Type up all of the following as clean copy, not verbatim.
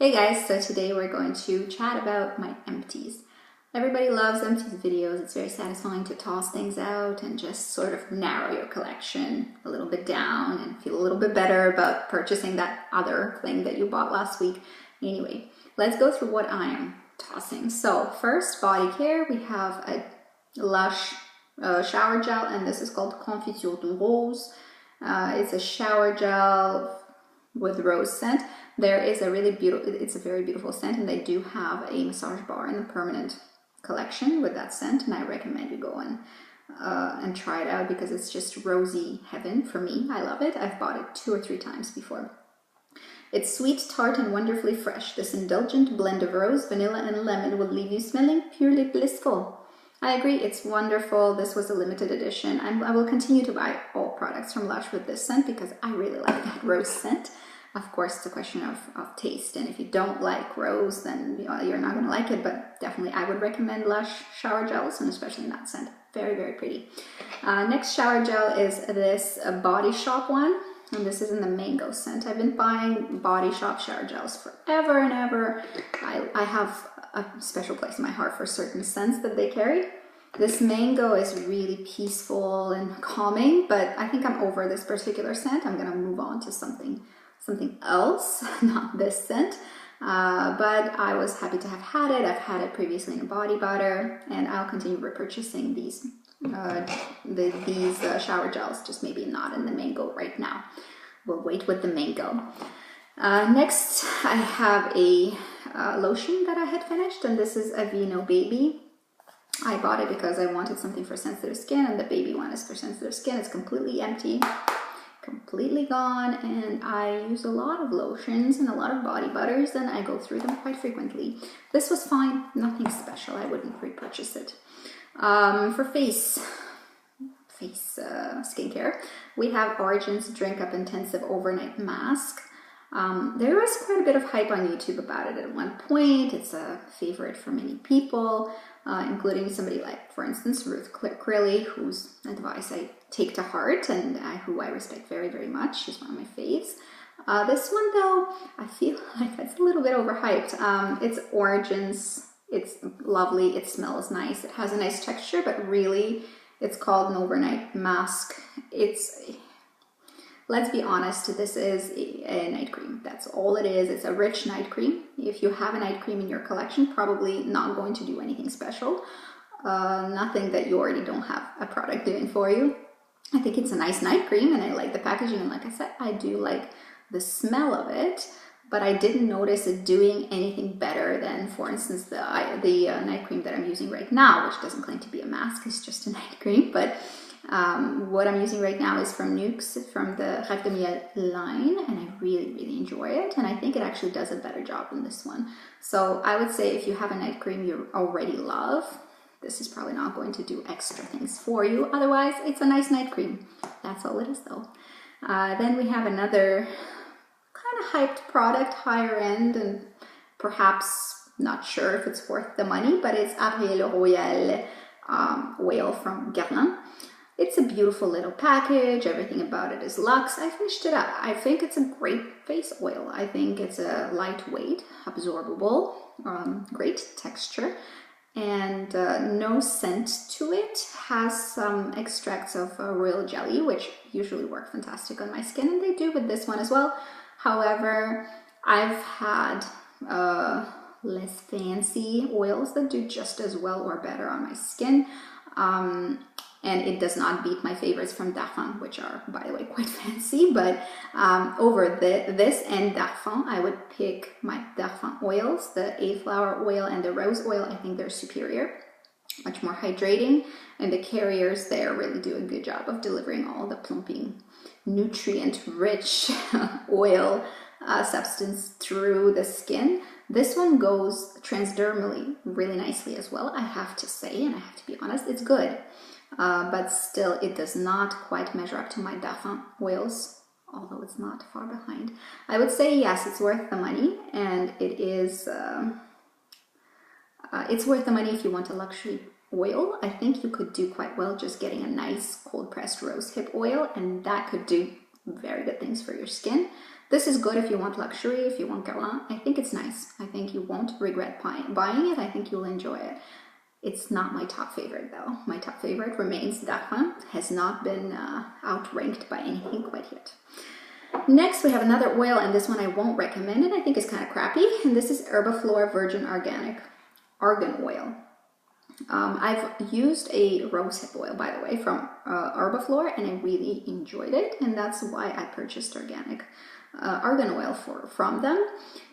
Hey guys, so today we're going to chat about my empties. Everybody loves empties videos. It's very satisfying to toss things out and just sort of narrow your collection a little bit down and feel a little bit better about purchasing that other thing that you bought last week. Anyway, let's go through what I'm tossing. So first, body care. We have a Lush shower gel, and this is called Confiture de Rose. It's a shower gel with rose scent. There is a really beautiful, it's a very beautiful scent, and they do have a massage bar in the permanent collection with that scent, and I recommend you go and try it out because it's just rosy heaven for me. I love it. I've bought it 2 or 3 times before. It's sweet, tart, and wonderfully fresh. This indulgent blend of rose, vanilla, and lemon will leave you smelling purely blissful. I agree, it's wonderful. This was a limited edition. I will continue to buy all products from Lush with this scent because I really like that rose scent. Of course, it's a question of taste, and if you don't like rose, then you're not going to like it, but definitely I would recommend Lush shower gels, and especially in that scent. Very, very pretty. Next shower gel is this Body Shop one, and this is in the mango scent. I've been buying Body Shop shower gels forever and ever. I have a special place in my heart for certain scents that they carry. This mango is really peaceful and calming, but I think I'm over this particular scent. I'm going to move on to something else, not this scent, but I was happy to have had it. I've had it previously in a body butter, and I'll continue repurchasing these shower gels, just maybe not in the mango right now. We'll wait with the mango. Next, I have a lotion that I had finished, and this is Aveeno Baby. I bought it because I wanted something for sensitive skin, and the baby one is for sensitive skin. It's completely empty, completely gone, and I use a lot of lotions and a lot of body butters, and I go through them quite frequently. This was fine, nothing special. I wouldn't repurchase it. For face skincare, we have Origin's Drink Up Intensive Overnight Mask. There was quite a bit of hype on YouTube about it at one point. It's a favorite for many people, including somebody like, for instance, Ruth Crilly, whose advice I take to heart and who I respect very, very much. She's one of my faves. This one, though, I feel like it's a little bit overhyped. It's Origins. It's lovely. It smells nice. It has a nice texture, but really, it's called an overnight mask. Let's be honest, this is a night cream. That's all it is. It's a rich night cream. If you have a night cream in your collection, probably not going to do anything special. Nothing that you already don't have a product doing for you. I think it's a nice night cream, and I like the packaging, and like I said, I do like the smell of it, but I didn't notice it doing anything better than, for instance, the night cream that I'm using right now, which doesn't claim to be a mask, it's just a night cream, but what I'm using right now is from Nuxe, from the Rêve de Miel line, and I really, really enjoy it, and I think it actually does a better job than this one. So I would say if you have a night cream you already love, this is probably not going to do extra things for you. Otherwise, it's a nice night cream. That's all it is, though. Then we have another kind of hyped product, higher end, and perhaps not sure if it's worth the money, but it's atbeautynotes oil from Guerlain. It's a beautiful little package. Everything about it is luxe. I finished it up. I think it's a great face oil. I think it's a lightweight, absorbable, great texture, and no scent to it. Has some extracts of royal jelly, which usually work fantastic on my skin, and they do with this one as well. However, I've had less fancy oils that do just as well or better on my skin. And it does not beat my favorites from Darphin, which are, by the way, quite fancy. But over this and Darphin, I would pick my Darphin oils, the A-flower oil and the rose oil. I think they're superior, much more hydrating. And the carriers there really do a good job of delivering all the plumping, nutrient-rich oil substance through the skin. This one goes transdermally really nicely as well, I have to say, and I have to be honest, it's good. But still, it does not quite measure up to my Darphin oils, although it's not far behind. I would say, yes, it's worth the money, and it is, it's worth the money if you want a luxury oil. I think you could do quite well just getting a nice cold-pressed rosehip oil, and that could do very good things for your skin. This is good if you want luxury, if you want galant. I think it's nice. I think you won't regret buying it. I think you'll enjoy it. It's not my top favorite though. My top favorite remains Dauphin. Has not been outranked by anything quite yet. Next, we have another oil, and this one I won't recommend, and I think it's kind of crappy. And this is Herbiflora Virgin Organic Argan Oil. I've used a rosehip oil, by the way, from Herbiflora, and I really enjoyed it, and that's why I purchased organic argan oil from them,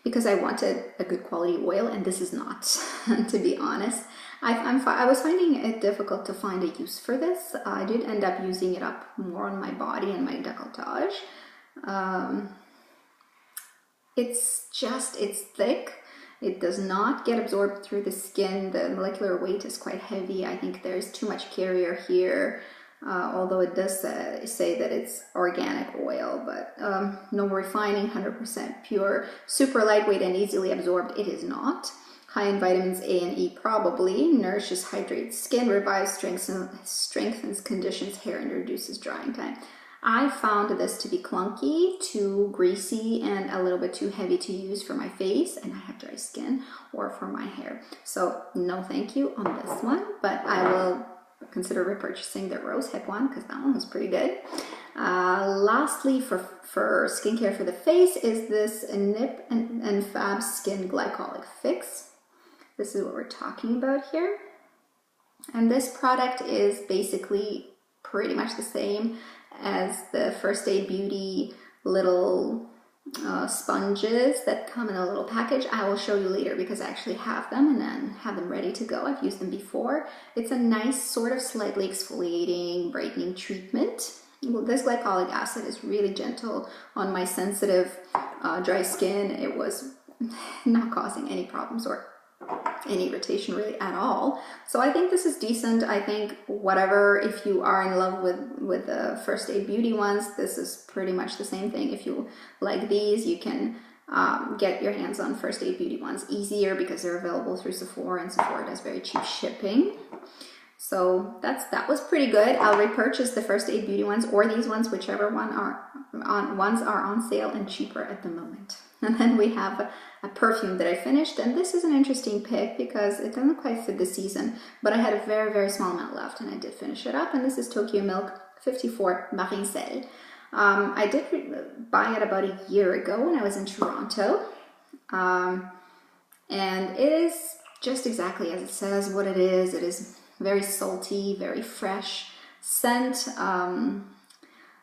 because I wanted a good quality oil, and this is not, to be honest. I was finding it difficult to find a use for this. I did end up using it up more on my body and my décolletage. It's thick. It does not get absorbed through the skin. The molecular weight is quite heavy. I think there's too much carrier here, although it does say that it's organic oil, but no refining, 100% pure, super lightweight and easily absorbed. It is not. High in vitamins A and E probably, nourishes, hydrates skin, revives, strengthens, conditions hair, and reduces drying time. I found this to be clunky, too greasy, and a little bit too heavy to use for my face, and I have dry skin, or for my hair. So no thank you on this one, but I will consider repurchasing the rosehip one because that one was pretty good. Lastly, for skincare for the face is this Nip and Fab Skin Glycolic Fix. This is what we're talking about here. And this product is basically pretty much the same as the First Aid Beauty little sponges that come in a little package. I will show you later because I actually have them and then have them ready to go. I've used them before. It's a nice sort of slightly exfoliating, brightening treatment. Well, this glycolic acid is really gentle on my sensitive dry skin. It was not causing any problems or any irritation really at all. So I think this is decent. I think whatever, if you are in love with the First Aid Beauty ones, this is pretty much the same thing. If you like these, you can get your hands on First Aid Beauty ones easier because they're available through Sephora, and Sephora does very cheap shipping. So that was pretty good. I'll repurchase the First Aid Beauty ones or these ones, whichever ones are on sale and cheaper at the moment. And then we have a perfume that I finished, and this is an interesting pick because it doesn't quite fit the season, but I had a very, very small amount left and I did finish it up, and this is Tokyo Milk 54 Marine Sel. I did buy it about a year ago when I was in Toronto, and it is just exactly as it says what it is. It is very salty, very fresh scent,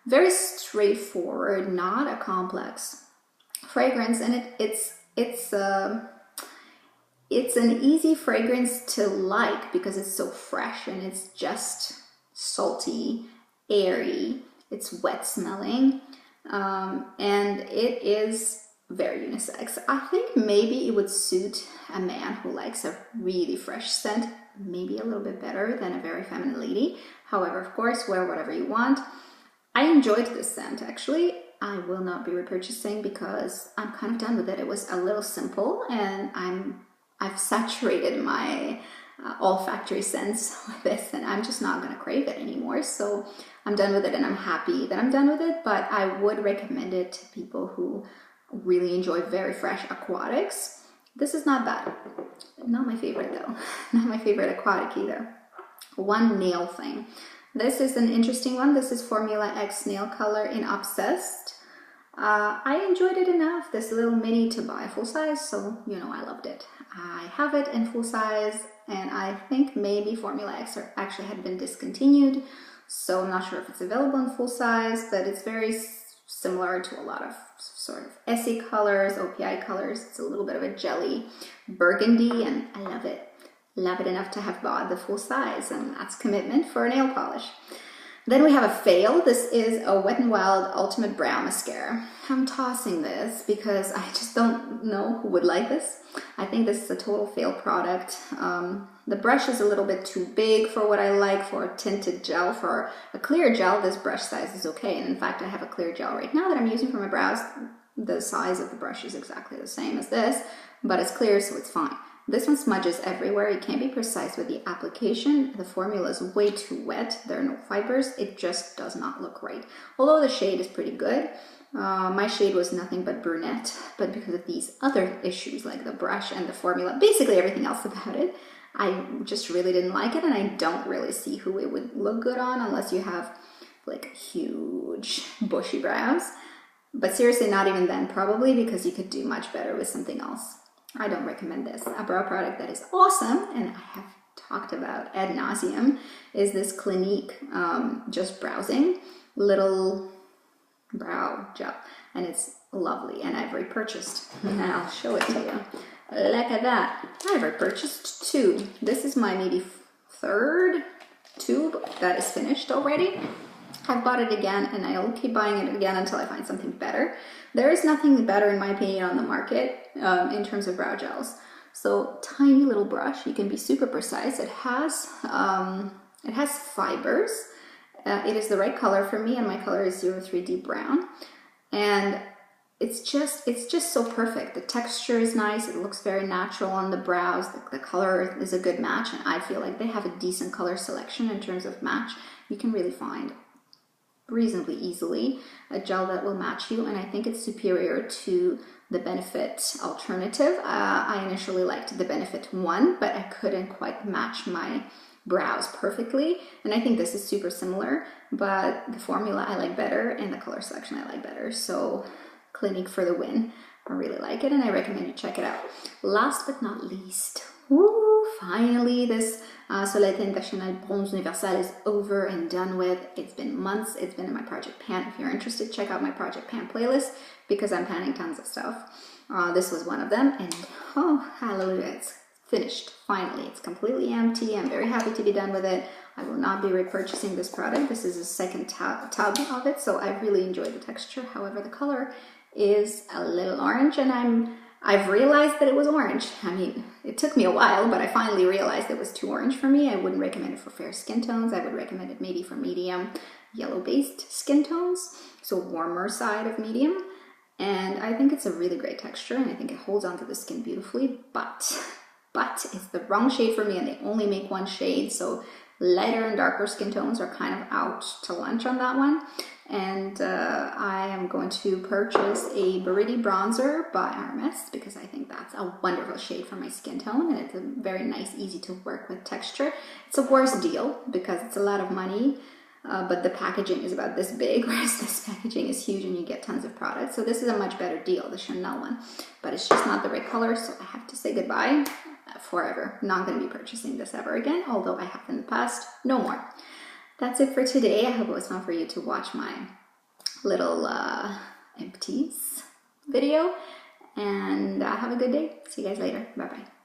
very straightforward, not a complex fragrance, and it's an easy fragrance to like because it's so fresh and it's just salty, airy, it's wet smelling, and it is very unisex. I think maybe it would suit a man who likes a really fresh scent, maybe a little bit better than a very feminine lady. However, of course, wear whatever you want. I enjoyed this scent actually. I will not be repurchasing because I'm kind of done with it. It was a little simple, and I've saturated my olfactory sense with this, and I'm just not going to crave it anymore. So I'm done with it, and I'm happy that I'm done with it, but I would recommend it to people who really enjoy very fresh aquatics. This is not bad. Not my favorite though. Not my favorite aquatic either. One nail thing. This is an interesting one. This is Formula X nail color in Obsessed. I enjoyed it enough, this little mini, to buy full size, so you know I loved it. I have it in full size, and I think maybe Formula X actually had been discontinued, so I'm not sure if it's available in full size, but it's very similar to a lot of sort of Essie colors, OPI colors. It's a little bit of a jelly burgundy, and I love it. Love it enough to have bought the full size, and that's commitment for a nail polish. Then we have a fail. This is a Wet n Wild Ultimate Brow Mascara. I'm tossing this because I just don't know who would like this. I think this is a total fail product. The brush is a little bit too big for what I like for a tinted gel. For a clear gel, this brush size is okay. And in fact, I have a clear gel right now that I'm using for my brows. The size of the brush is exactly the same as this, but it's clear, so it's fine. This one smudges everywhere. You can't be precise with the application. The formula is way too wet. There are no fibers. It just does not look right. Although the shade is pretty good, My shade was nothing but brunette, but because of these other issues like the brush and the formula, basically everything else about it, I just really didn't like it, and I don't really see who it would look good on unless you have like huge bushy brows. But seriously, not even then probably, because you could do much better with something else. I don't recommend this. A brow product that is awesome, and I have talked about ad nauseum, is this Clinique Just Browsing little brow gel, and it's lovely, and I've repurchased, and I'll show it to you. Look at that. I've repurchased 2. This is my maybe 3rd tube that is finished already. I've bought it again, and I'll keep buying it again until I find something better. There is nothing better, in my opinion, on the market in terms of brow gels. So tiny little brush, you can be super precise. It has fibers. It is the right color for me, and my color is 03 Deep Brown. And it's just so perfect. The texture is nice. It looks very natural on the brows. The color is a good match, and I feel like they have a decent color selection in terms of match. You can really find reasonably easily a gel that will match you, and I think it's superior to the Benefit alternative. I initially liked the Benefit one, but I couldn't quite match my brows perfectly, and I think this is super similar, but the formula I like better and the color selection I like better. So Clinique for the win. I really like it, and I recommend you check it out. Last but not least, woo, finally this Soleil International Bronze Universal is over and done with. It's been months. It's been in my Project Pan. If you're interested, check out my Project Pan playlist, because I'm panning tons of stuff. This was one of them, and oh, hallelujah, it's finished. Finally, it's completely empty. I'm very happy to be done with it. I will not be repurchasing this product. This is a second tub of it, so I really enjoy the texture. However, the color is a little orange, and I've realized that it was orange. I mean, it took me a while, but I finally realized it was too orange for me. I wouldn't recommend it for fair skin tones. I would recommend it maybe for medium yellow-based skin tones, so warmer side of medium. And I think it's a really great texture, and I think it holds onto the skin beautifully, but it's the wrong shade for me, and they only make one shade, so lighter and darker skin tones are kind of out to lunch on that one. And I am going to purchase a Berity bronzer by Hermes, because I think that's a wonderful shade for my skin tone, and it's a very nice, easy to work with texture. It's a worse deal because it's a lot of money, but the packaging is about this big, whereas this packaging is huge and you get tons of products. So this is a much better deal, the Chanel one, but it's just not the right color, so I have to say goodbye forever. Not going to be purchasing this ever again, although I have in the past. No more. That's it for today. I hope it was fun for you to watch my little empties video, and have a good day. See you guys later. Bye bye.